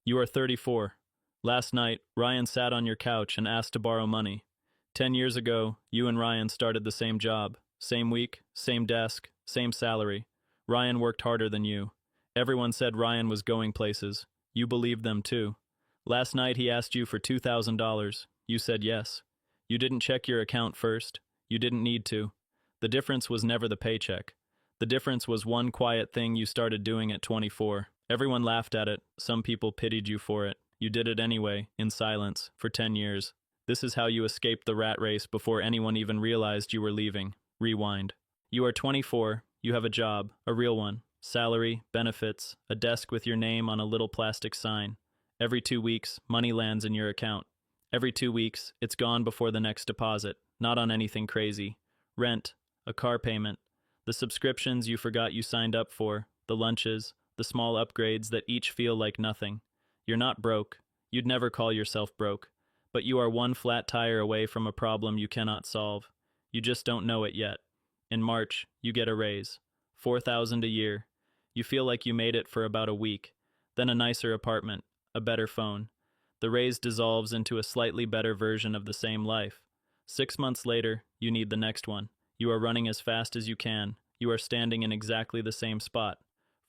You are 34. Last night, Ryan sat on your couch and asked to borrow money. 10 years ago, you and Ryan started the same job, same week, same desk, same salary. Ryan worked harder than you. Everyone said Ryan was going places. You believed them too. Last night he asked you for $2,000. You said yes. You didn't check your account first. You didn't need to. The difference was never the paycheck. The difference was one quiet thing you started doing at 24. Everyone laughed at it. Some people pitied you for it. You did it anyway, in silence, for 10 years. This is how you escaped the rat race before anyone even realized you were leaving. Rewind. You are 24. You have a job, a real one. Salary, benefits, a desk with your name on a little plastic sign. Every 2 weeks, money lands in your account. Every 2 weeks, it's gone before the next deposit, not on anything crazy. Rent, a car payment, the subscriptions you forgot you signed up for, the lunches, the small upgrades that each feel like nothing. You're not broke. You'd never call yourself broke. But you are one flat tire away from a problem you cannot solve. You just don't know it yet. In March, you get a raise. $4,000 a year. You feel like you made it for about a week. Then a nicer apartment, a better phone. The raise dissolves into a slightly better version of the same life. 6 months later, you need the next one. You are running as fast as you can. You are standing in exactly the same spot.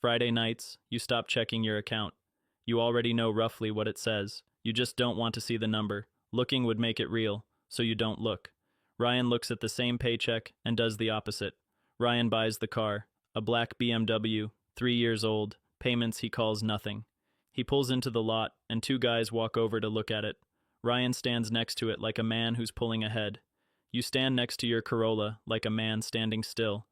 Friday nights, you stop checking your account. You already know roughly what it says. You just don't want to see the number. Looking would make it real, so you don't look. Ryan looks at the same paycheck and does the opposite. Ryan buys the car, a black BMW, 3 years old, payments he calls nothing. He pulls into the lot, and 2 guys walk over to look at it. Ryan stands next to it like a man who's pulling ahead. You stand next to your Corolla like a man standing still.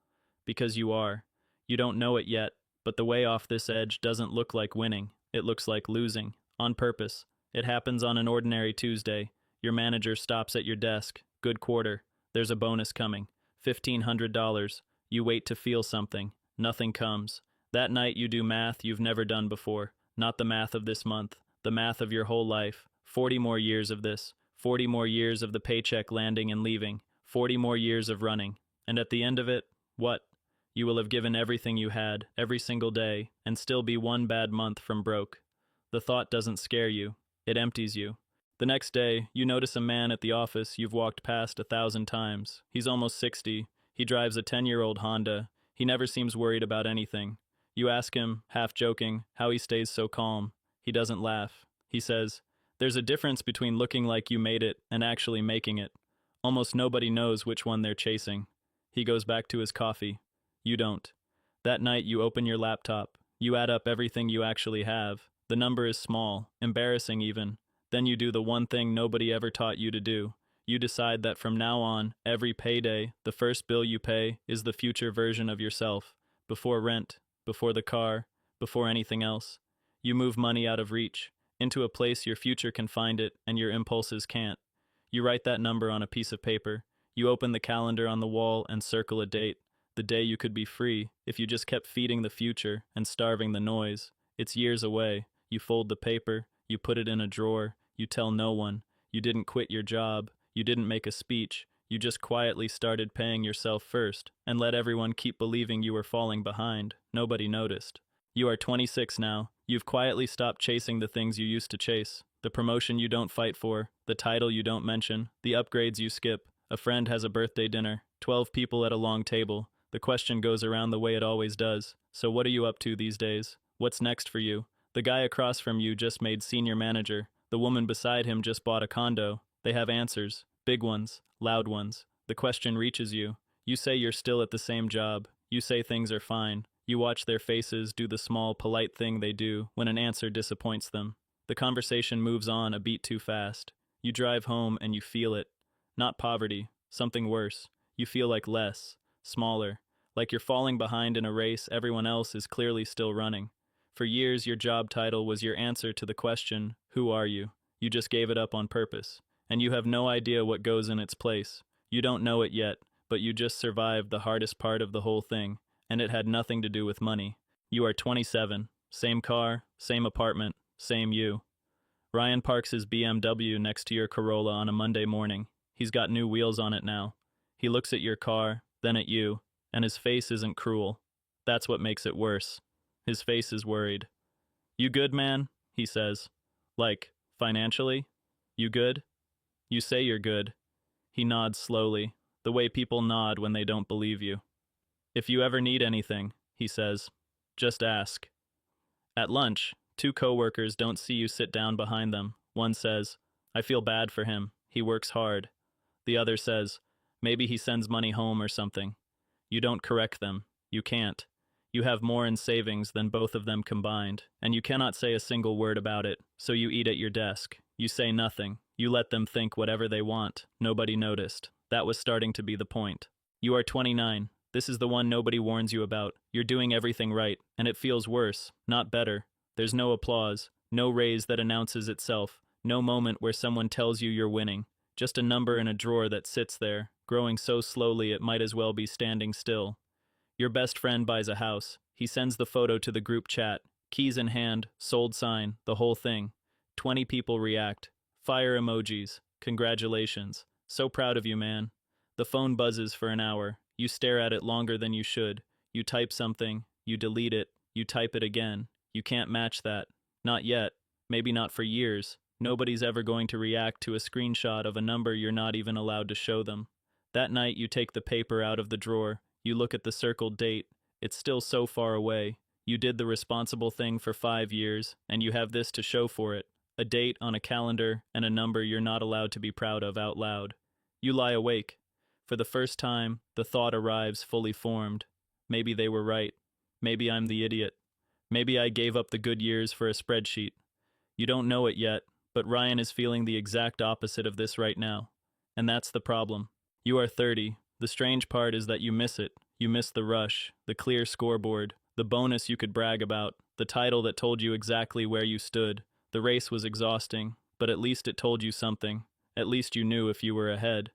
Because you are. You don't know it yet, but the way off this edge doesn't look like winning. It looks like losing. On purpose. It happens on an ordinary Tuesday. Your manager stops at your desk. Good quarter. There's a bonus coming. $1,500. You wait to feel something. Nothing comes. That night you do math you've never done before. Not the math of this month. The math of your whole life. 40 more years of this. 40 more years of the paycheck landing and leaving. 40 more years of running. And at the end of it, what? You will have given everything you had, every single day, and still be one bad month from broke. The thought doesn't scare you. It empties you. The next day, you notice a man at the office you've walked past 1,000 times. He's almost 60. He drives a 10-year-old Honda. He never seems worried about anything. You ask him, half joking, how he stays so calm. He doesn't laugh. He says, "There's a difference between looking like you made it and actually making it. Almost nobody knows which one they're chasing." He goes back to his coffee. You don't. That night you open your laptop. You add up everything you actually have. The number is small, embarrassing even. Then you do the one thing nobody ever taught you to do. You decide that from now on, every payday, the first bill you pay is the future version of yourself. Before rent, before the car, before anything else. You move money out of reach, into a place your future can find it and your impulses can't. You write that number on a piece of paper. You open the calendar on the wall and circle a date. The day you could be free, if you just kept feeding the future and starving the noise. It's years away. You fold the paper, you put it in a drawer, you tell no one. You didn't quit your job, you didn't make a speech, you just quietly started paying yourself first, and let everyone keep believing you were falling behind. Nobody noticed. You are 26 now. You've quietly stopped chasing the things you used to chase. The promotion you don't fight for, the title you don't mention, the upgrades you skip. A friend has a birthday dinner, 12 people at a long table. The question goes around the way it always does. So what are you up to these days? What's next for you? The guy across from you just made senior manager. The woman beside him just bought a condo. They have answers. Big ones. Loud ones. The question reaches you. You say you're still at the same job. You say things are fine. You watch their faces do the small, polite thing they do when an answer disappoints them. The conversation moves on a beat too fast. You drive home and you feel it. Not poverty. Something worse. You feel like less. Smaller, like you're falling behind in a race everyone else is clearly still running. For years, your job title was your answer to the question, who are you? You just gave it up on purpose, and you have no idea what goes in its place. You don't know it yet, but you just survived the hardest part of the whole thing, and it had nothing to do with money. You are 27, same car, same apartment, same you. Ryan parks his BMW next to your Corolla on a Monday morning. He's got new wheels on it now. He looks at your car, then at you, and his face isn't cruel. That's what makes it worse. His face is worried. "You good, man?" he says. Like, financially? You good? You say you're good. He nods slowly, the way people nod when they don't believe you. If you ever need anything, he says, just ask. At lunch, two coworkers don't see you sit down behind them. One says, I feel bad for him. He works hard. The other says, maybe he sends money home or something. You don't correct them. You can't. You have more in savings than both of them combined, and you cannot say a single word about it, so you eat at your desk. You say nothing. You let them think whatever they want. Nobody noticed. That was starting to be the point. You are 29. This is the one nobody warns you about. You're doing everything right, and it feels worse, not better. There's no applause, no raise that announces itself, no moment where someone tells you you're winning. Just a number in a drawer that sits there, growing so slowly it might as well be standing still. Your best friend buys a house. He sends the photo to the group chat. Keys in hand, sold sign, the whole thing. 20 people react. Fire emojis. Congratulations. So proud of you, man. The phone buzzes for an hour. You stare at it longer than you should. You type something. You delete it. You type it again. You can't match that. Not yet. Maybe not for years. Nobody's ever going to react to a screenshot of a number you're not even allowed to show them. That night you take the paper out of the drawer. You look at the circled date. It's still so far away. You did the responsible thing for 5 years, and you have this to show for it. A date on a calendar and a number you're not allowed to be proud of out loud. You lie awake. For the first time, the thought arrives fully formed. Maybe they were right. Maybe I'm the idiot. Maybe I gave up the good years for a spreadsheet. You don't know it yet, but Ryan is feeling the exact opposite of this right now. And that's the problem. You are 30. The strange part is that you miss it. You miss the rush, the clear scoreboard, the bonus you could brag about, the title that told you exactly where you stood. The race was exhausting, but at least it told you something. At least you knew if you were ahead.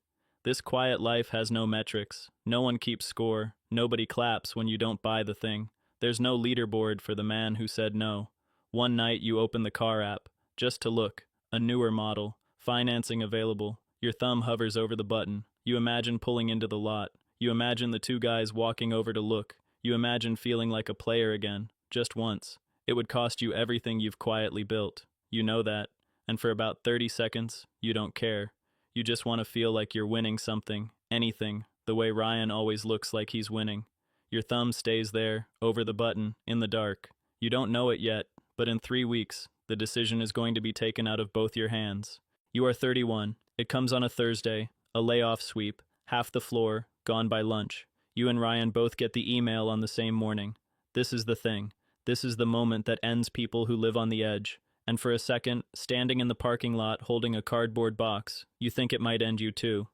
This quiet life has no metrics. No one keeps score. Nobody claps when you don't buy the thing. There's no leaderboard for the man who said no. One night you open the car app, just to look. A newer model. Financing available. Your thumb hovers over the button. You imagine pulling into the lot. You imagine the two guys walking over to look. You imagine feeling like a player again, just once. It would cost you everything you've quietly built. You know that. And for about 30 seconds, you don't care. You just want to feel like you're winning something, anything, the way Ryan always looks like he's winning. Your thumb stays there, over the button, in the dark. You don't know it yet, but in 3 weeks, the decision is going to be taken out of both your hands. You are 31. It comes on a Thursday, a layoff sweep, half the floor, gone by lunch. You and Ryan both get the email on the same morning. This is the thing. This is the moment that ends people who live on the edge. And for a second, standing in the parking lot holding a cardboard box, you think it might end you too.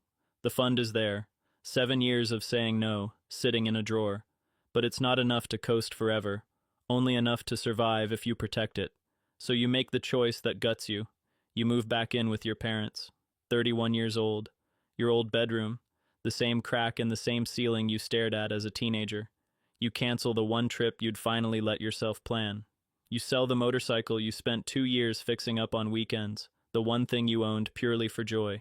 The fund is there. 7 years of saying no, sitting in a drawer. But it's not enough to coast forever. Only enough to survive if you protect it. So you make the choice that guts you. You move back in with your parents. 31 years old. Your old bedroom. The same crack in the same ceiling you stared at as a teenager. You cancel the one trip you'd finally let yourself plan. You sell the motorcycle you spent 2 years fixing up on weekends, the one thing you owned purely for joy.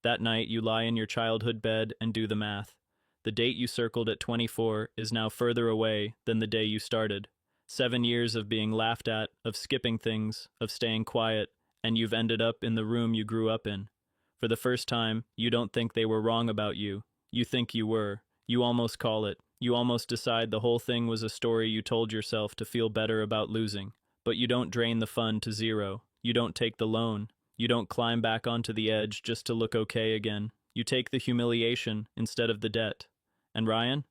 That night you lie in your childhood bed and do the math. The date you circled at 24 is now further away than the day you started. 7 years of being laughed at, of skipping things, of staying quiet, and you've ended up in the room you grew up in. For the first time, you don't think they were wrong about you. You think you were. You almost call it. You almost decide the whole thing was a story you told yourself to feel better about losing. But you don't drain the fund to zero. You don't take the loan. You don't climb back onto the edge just to look okay again. You take the humiliation instead of the debt. And Ryan?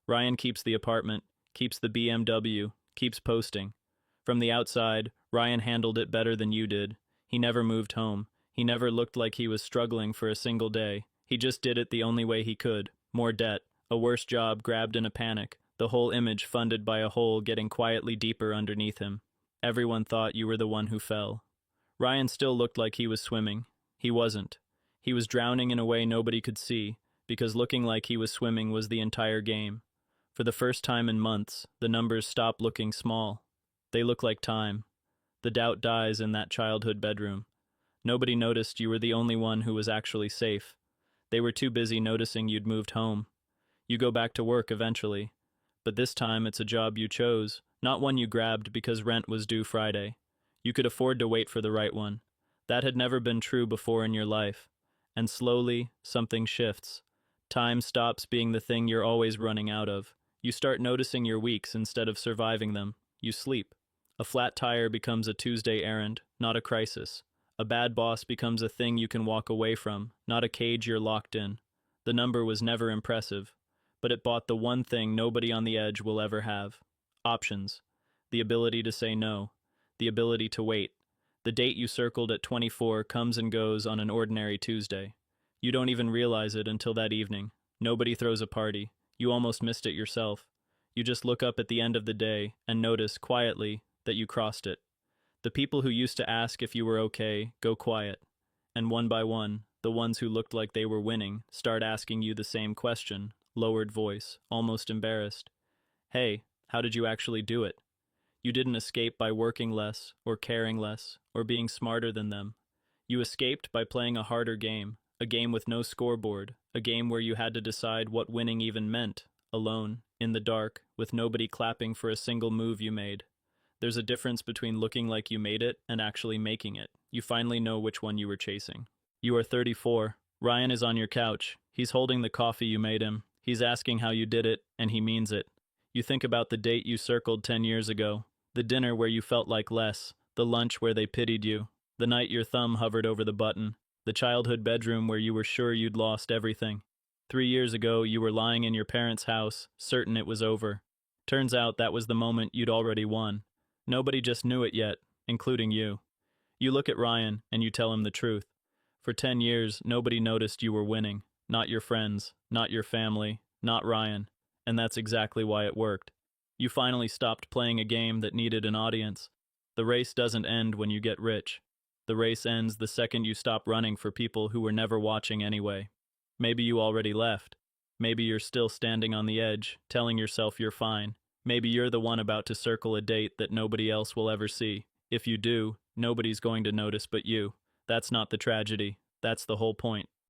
Ryan keeps the apartment, keeps the BMW, keeps posting. From the outside, Ryan handled it better than you did. He never moved home. He never looked like he was struggling for a single day. He just did it the only way he could. More debt. A worse job grabbed in a panic, the whole image funded by a hole getting quietly deeper underneath him. Everyone thought you were the one who fell. Ryan still looked like he was swimming. He wasn't. He was drowning in a way nobody could see, because looking like he was swimming was the entire game. For the first time in months, the numbers stop looking small. They look like time. The doubt dies in that childhood bedroom. Nobody noticed you were the only one who was actually safe. They were too busy noticing you'd moved home. You go back to work eventually, but this time it's a job you chose, not one you grabbed because rent was due Friday. You could afford to wait for the right one. That had never been true before in your life. And slowly, something shifts. Time stops being the thing you're always running out of. You start noticing your weeks instead of surviving them. You sleep. A flat tire becomes a Tuesday errand, not a crisis. A bad boss becomes a thing you can walk away from, not a cage you're locked in. The number was never impressive, but it bought the one thing nobody on the edge will ever have. Options. The ability to say no. The ability to wait. The date you circled at 24 comes and goes on an ordinary Tuesday. You don't even realize it until that evening. Nobody throws a party. You almost missed it yourself. You just look up at the end of the day and notice, quietly, that you crossed it. The people who used to ask if you were okay go quiet. And one by one, the ones who looked like they were winning start asking you the same question, lowered voice, almost embarrassed. Hey, how did you actually do it? You didn't escape by working less, or caring less, or being smarter than them. You escaped by playing a harder game, a game with no scoreboard, a game where you had to decide what winning even meant, alone, in the dark, with nobody clapping for a single move you made. There's a difference between looking like you made it and actually making it. You finally know which one you were chasing. You are 34. Ryan is on your couch. He's holding the coffee you made him. He's asking how you did it, and he means it. You think about the date you circled 10 years ago, the dinner where you felt like less, the lunch where they pitied you, the night your thumb hovered over the button, the childhood bedroom where you were sure you'd lost everything. 3 years ago, you were lying in your parents' house, certain it was over. Turns out that was the moment you'd already won. Nobody just knew it yet, including you. You look at Ryan, and you tell him the truth. For 10 years, nobody noticed you were winning. Not your friends, not your family, not Ryan. And that's exactly why it worked. You finally stopped playing a game that needed an audience. The race doesn't end when you get rich. The race ends the second you stop running for people who were never watching anyway. Maybe you already left. Maybe you're still standing on the edge, telling yourself you're fine. Maybe you're the one about to circle a date that nobody else will ever see. If you do, nobody's going to notice but you. That's not the tragedy. That's the whole point.